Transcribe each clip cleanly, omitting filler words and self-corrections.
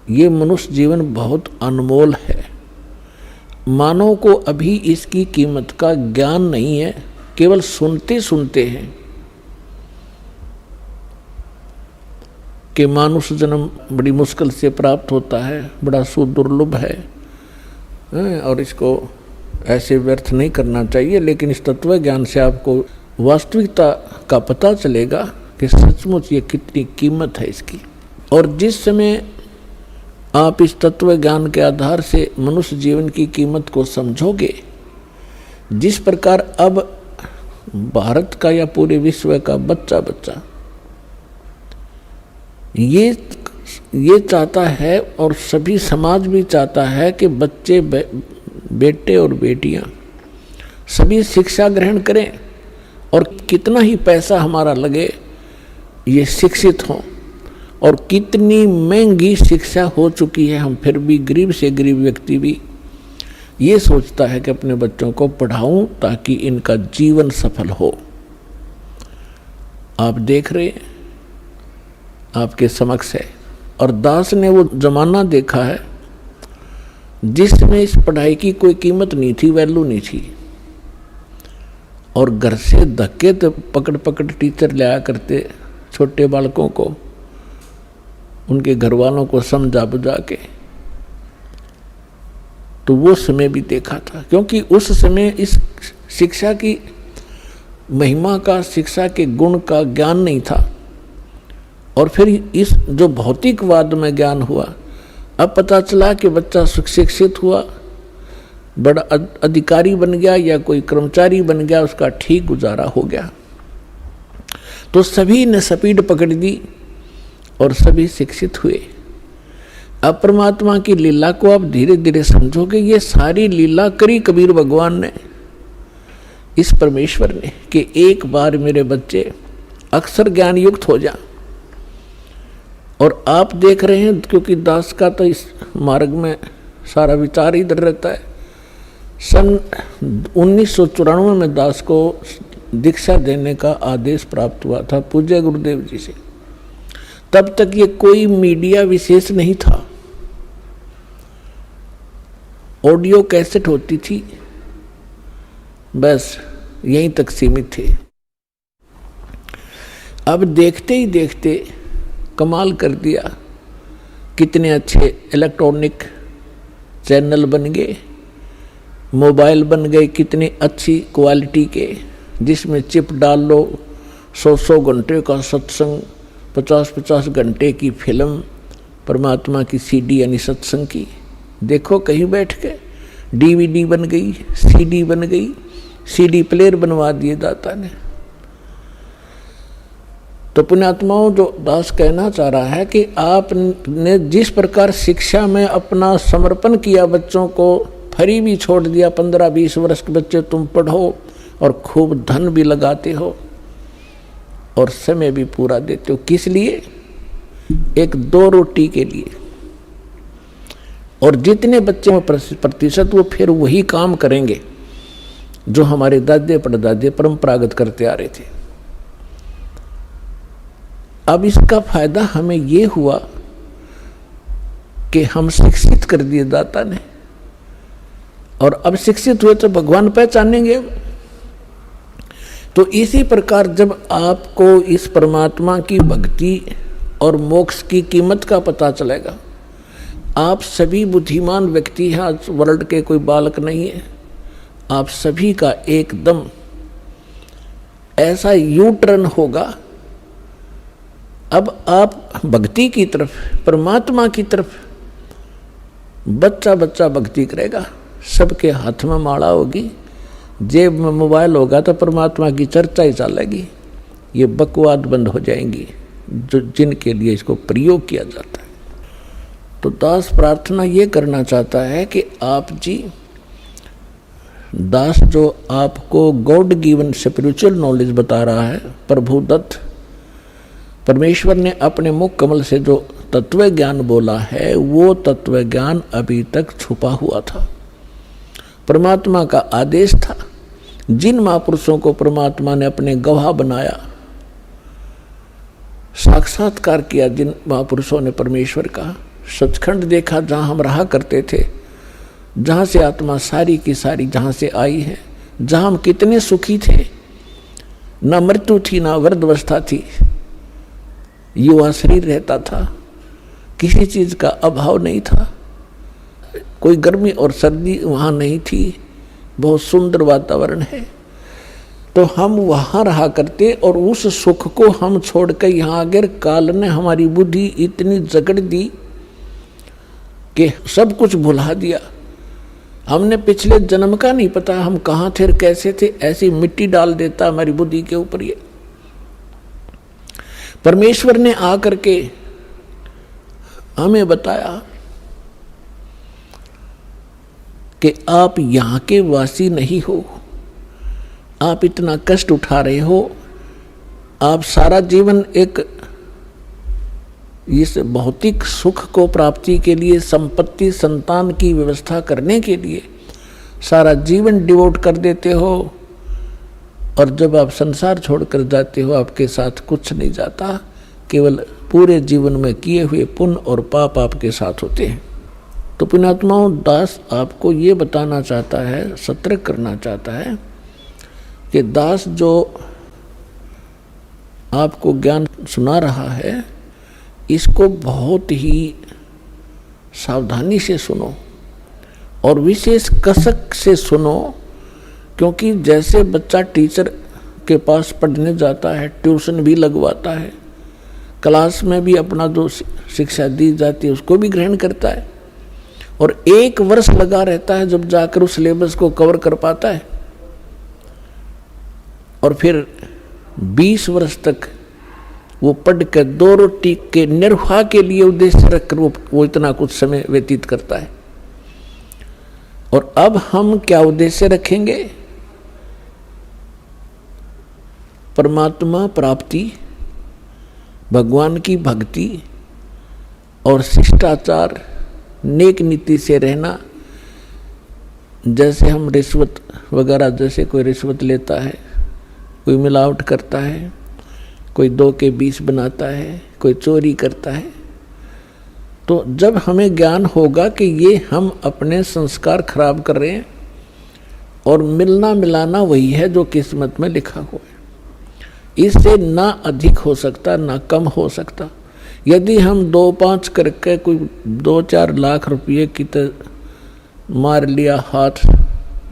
ये मनुष्य जीवन बहुत अनमोल है। मानव को अभी इसकी कीमत का ज्ञान नहीं है, केवल सुनते सुनते हैं कि मानुष जन्म बड़ी मुश्किल से प्राप्त होता है, बड़ा सुदुर्लभ है और इसको ऐसे व्यर्थ नहीं करना चाहिए। लेकिन इस तत्व ज्ञान से आपको वास्तविकता का पता चलेगा कि सचमुच ये कितनी कीमत है इसकी। और जिस समय आप इस तत्व ज्ञान के आधार से मनुष्य जीवन की कीमत को समझोगे, जिस प्रकार अब भारत का या पूरे विश्व का बच्चा बच्चा ये चाहता है और सभी समाज भी चाहता है कि बच्चे बेटे और बेटियां सभी शिक्षा ग्रहण करें और कितना ही पैसा हमारा लगे ये शिक्षित हों। और कितनी महंगी शिक्षा हो चुकी है, हम फिर भी गरीब से गरीब व्यक्ति भी ये सोचता है कि अपने बच्चों को पढ़ाऊं ताकि इनका जीवन सफल हो। आप देख रहे हैं, आपके समक्ष है। और दास ने वो जमाना देखा है जिसमें इस पढ़ाई की कोई कीमत नहीं थी, वैल्यू नहीं थी। और घर से धक्के तो पकड़ पकड़ टीचर लाया करते छोटे बालकों को, उनके घर वालों को समझा बुझा के। तो वो समय भी देखा था, क्योंकि उस समय इस शिक्षा की महिमा का, शिक्षा के गुण का ज्ञान नहीं था। और फिर इस जो भौतिकवाद में ज्ञान हुआ, अब पता चला कि बच्चा शिक्षित हुआ, बड़ा अधिकारी बन गया या कोई कर्मचारी बन गया, उसका ठीक गुजारा हो गया। तो सभी ने स्पीड पकड़ दी और सभी शिक्षित हुए। अब परमात्मा की लीला को आप धीरे धीरे समझोगे। ये सारी लीला करी कबीर भगवान ने, इस परमेश्वर ने, कि एक बार मेरे बच्चे अक्षर ज्ञान युक्त हो जा। और आप देख रहे हैं, क्योंकि दास का तो इस मार्ग में सारा विचार इधर रहता है। सन 1994 में दास को दीक्षा देने का आदेश प्राप्त हुआ था पूज्य गुरुदेव जी से। तब तक ये कोई मीडिया विशेष नहीं था, ऑडियो कैसेट होती थी, बस यहीं तक सीमित थे। अब देखते ही देखते कमाल कर दिया, कितने अच्छे इलेक्ट्रॉनिक चैनल बन गए, मोबाइल बन गए कितनी अच्छी क्वालिटी के, जिसमें चिप डाल लो, 100 घंटे का सत्संग, 50 घंटे की फिल्म, परमात्मा की सीडी यानी सत्संग की, देखो कहीं बैठ के। डीवीडी बन गई, सीडी बन गई, सीडी प्लेयर बनवा दिए दाता ने। तो पुण्यात्माओं, जो दास कहना चाह रहा है कि आपने जिस प्रकार शिक्षा में अपना समर्पण किया, बच्चों को फ्री भी छोड़ दिया, 15-20 वर्ष के बच्चे तुम पढ़ो और खूब धन भी लगाते हो और समय भी पूरा देते हो, किस लिए? 1-2 रोटी के लिए। और जितने बच्चे प्रतिशत वो फिर वही काम करेंगे जो हमारे दादे परदादे परंपरागत करते आ रहे थे। अब इसका फायदा हमें ये हुआ कि हम शिक्षित कर दिए दाता ने, और अब शिक्षित हुए तो भगवान पहचानेंगे। तो इसी प्रकार जब आपको इस परमात्मा की भक्ति और मोक्ष की कीमत का पता चलेगा, आप सभी बुद्धिमान व्यक्ति हैं, आज वर्ल्ड के कोई बालक नहीं है, आप सभी का एकदम ऐसा यू टर्न होगा। अब आप भक्ति की तरफ, परमात्मा की तरफ, बच्चा बच्चा भक्ति करेगा। सबके हाथ में माला होगी, जेब में मोबाइल होगा तो परमात्मा की चर्चा ही चलेगी। ये बकवाद बंद हो जाएंगी जो जिनके लिए इसको प्रयोग किया जाता है। तो दास प्रार्थना ये करना चाहता है कि आप जी, दास जो आपको गॉड गिवन स्पिरिचुअल नॉलेज बता रहा है, प्रभु दत्त परमेश्वर ने अपने मुख कमल से जो तत्व ज्ञान बोला है, वो तत्व ज्ञान अभी तक छुपा हुआ था। परमात्मा का आदेश था। जिन महापुरुषों को परमात्मा ने अपने गवाह बनाया, साक्षात्कार किया, जिन महापुरुषों ने परमेश्वर का सचखंड देखा जहाँ हम रहा करते थे, जहाँ से आत्मा सारी की सारी जहाँ से आई है, जहाँ हम कितने सुखी थे, ना मृत्यु थी ना वृद्धावस्था थी, युवा शरीर रहता था, किसी चीज का अभाव नहीं था, कोई गर्मी और सर्दी वहाँ नहीं थी, बहुत सुंदर वातावरण है। तो हम वहाँ रहा करते और उस सुख को हम छोड़कर यहाँ आकर काल ने हमारी बुद्धि इतनी जकड़ दी कि सब कुछ भुला दिया। हमने पिछले जन्म का नहीं पता हम कहाँ थे कैसे थे, ऐसी मिट्टी डाल देता हमारी बुद्धि के ऊपर। ये परमेश्वर ने आकर के हमें बताया कि आप यहाँ के वासी नहीं हो, आप इतना कष्ट उठा रहे हो, आप सारा जीवन एक इस भौतिक सुख को प्राप्ति के लिए, संपत्ति संतान की व्यवस्था करने के लिए सारा जीवन डिवोट कर देते हो, और जब आप संसार छोड़कर जाते हो आपके साथ कुछ नहीं जाता, केवल पूरे जीवन में किए हुए पुण्य और पाप आपके साथ होते हैं। तो पुण्यात्माओं, दास आपको ये बताना चाहता है, सतर्क करना चाहता है कि दास जो आपको ज्ञान सुना रहा है इसको बहुत ही सावधानी से सुनो और विशेष कसक से सुनो, क्योंकि जैसे बच्चा टीचर के पास पढ़ने जाता है, ट्यूशन भी लगवाता है, क्लास में भी अपना जो शिक्षा दी जाती है उसको भी ग्रहण करता है, और 1 वर्ष लगा रहता है जब जाकर उस सिलेबस को कवर कर पाता है, और फिर 20 वर्ष तक वो पढ़ कर 2 रोटी के निर्वाह के लिए उद्देश्य रखकर वो इतना कुछ समय व्यतीत करता है। और अब हम क्या उद्देश्य रखेंगे? परमात्मा प्राप्ति, भगवान की भक्ति और शिष्टाचार, नेक नीति से रहना। जैसे हम रिश्वत वगैरह, जैसे कोई रिश्वत लेता है, कोई मिलावट करता है, कोई 2 के 20 बनाता है, कोई चोरी करता है, तो जब हमें ज्ञान होगा कि ये हम अपने संस्कार खराब कर रहे हैं और मिलना मिलाना वही है जो किस्मत में लिखा हुआ है, इससे ना अधिक हो सकता ना कम हो सकता। यदि हम 2-5 करके कोई 2-4 लाख रुपये की तो मार लिया, हाथ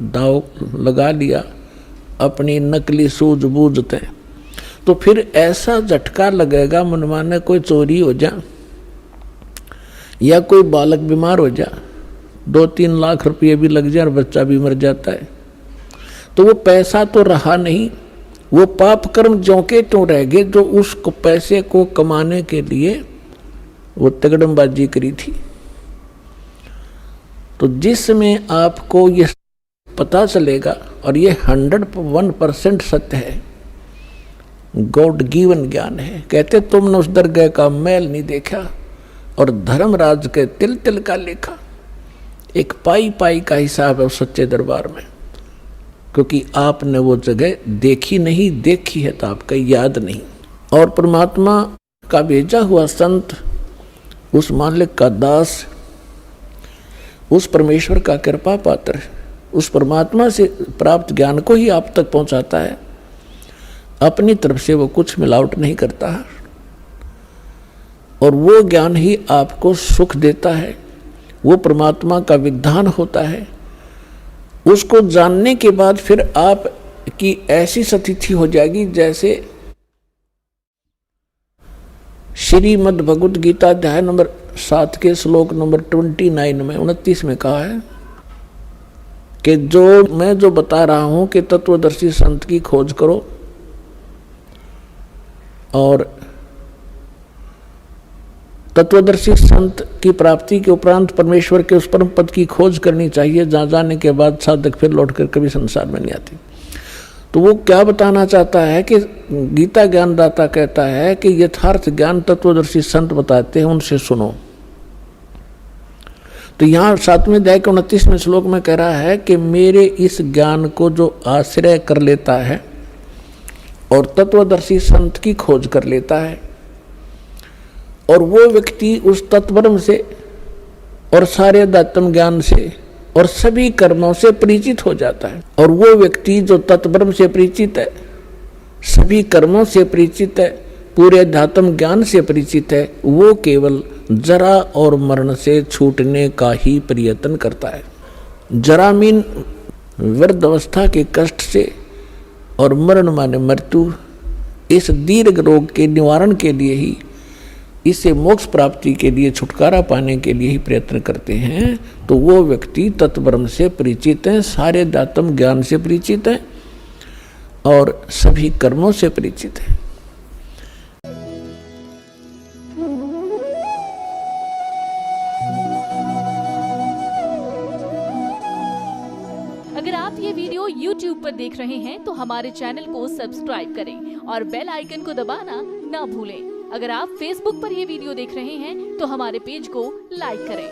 दाव लगा लिया अपनी नकली सूझबूझते, तो फिर ऐसा झटका लगेगा मनमाने कोई चोरी हो जा या कोई बालक बीमार हो जा, 2-3 लाख रुपये भी लग जाए और बच्चा भी मर जाता है, तो वो पैसा तो रहा नहीं, वो पाप कर्म ज्यों के त्यों रह गए जो उस पैसे को कमाने के लिए वो तगड़मबाजी करी थी। तो जिसमें आपको ये पता चलेगा, और ये 101% सत्य है, गॉड गिवन ज्ञान है। कहते तुमने उस दरगाह का मैल नहीं देखा और धर्मराज के तिल तिल का लेखा। एक पाई पाई का हिसाब है उस सच्चे दरबार में, क्योंकि आपने वो जगह देखी नहीं, देखी है तो आपका याद नहीं। और परमात्मा का भेजा हुआ संत, उस मालिक का दास, उस परमेश्वर का कृपा पात्र, उस परमात्मा से प्राप्त ज्ञान को ही आप तक पहुंचाता है। अपनी तरफ से वो कुछ मिलावट नहीं करता है, और वो ज्ञान ही आपको सुख देता है, वो परमात्मा का विधान होता है। उसको जानने के बाद फिर आप की ऐसी स्थिति हो जाएगी जैसे श्रीमद् भगवद गीता अध्याय नंबर 7 के श्लोक नंबर 29 में 29 में कहा है कि मैं जो बता रहा हूं कि तत्वदर्शी संत की खोज करो, और तत्वदर्शी संत की प्राप्ति के उपरांत परमेश्वर के उस परम पद की खोज करनी चाहिए, जहाँ जाने के बाद साधक फिर लौटकर कभी संसार में नहीं आती। तो वो क्या बताना चाहता है कि गीता ज्ञानदाता कहता है कि यथार्थ ज्ञान तत्वदर्शी संत बताते हैं, उनसे सुनो। तो यहाँ 7वें अध्याय के 29वें श्लोक में कह रहा है कि मेरे इस ज्ञान को जो आश्रय कर लेता है और तत्वदर्शी संत की खोज कर लेता है, और वो व्यक्ति उस तत्वब्रह्म से और सारे अध्यात्म ज्ञान से और सभी कर्मों से परिचित हो जाता है। और वो व्यक्ति जो तत्ब्रह्म से परिचित है, सभी कर्मों से परिचित है, पूरे अध्यात्म ज्ञान से परिचित है, वो केवल जरा और मरण से छूटने का ही प्रयत्न करता है। जरा मीन वृद्ध अवस्था के कष्ट से और मरण माने मृत्यु, इस दीर्घ रोग के निवारण के लिए ही, इससे मोक्ष प्राप्ति के लिए, छुटकारा पाने के लिए ही प्रयत्न करते हैं। तो वो व्यक्ति तत्ब्रह्म से परिचित है, सारे अध्यात्म ज्ञान से परिचित है और सभी कर्मों से परिचित है। अगर आप ये वीडियो YouTube पर देख रहे हैं तो हमारे चैनल को सब्सक्राइब करें और बेल आइकन को दबाना ना भूलें। अगर आप Facebook पर ये वीडियो देख रहे हैं तो हमारे पेज को लाइक करें।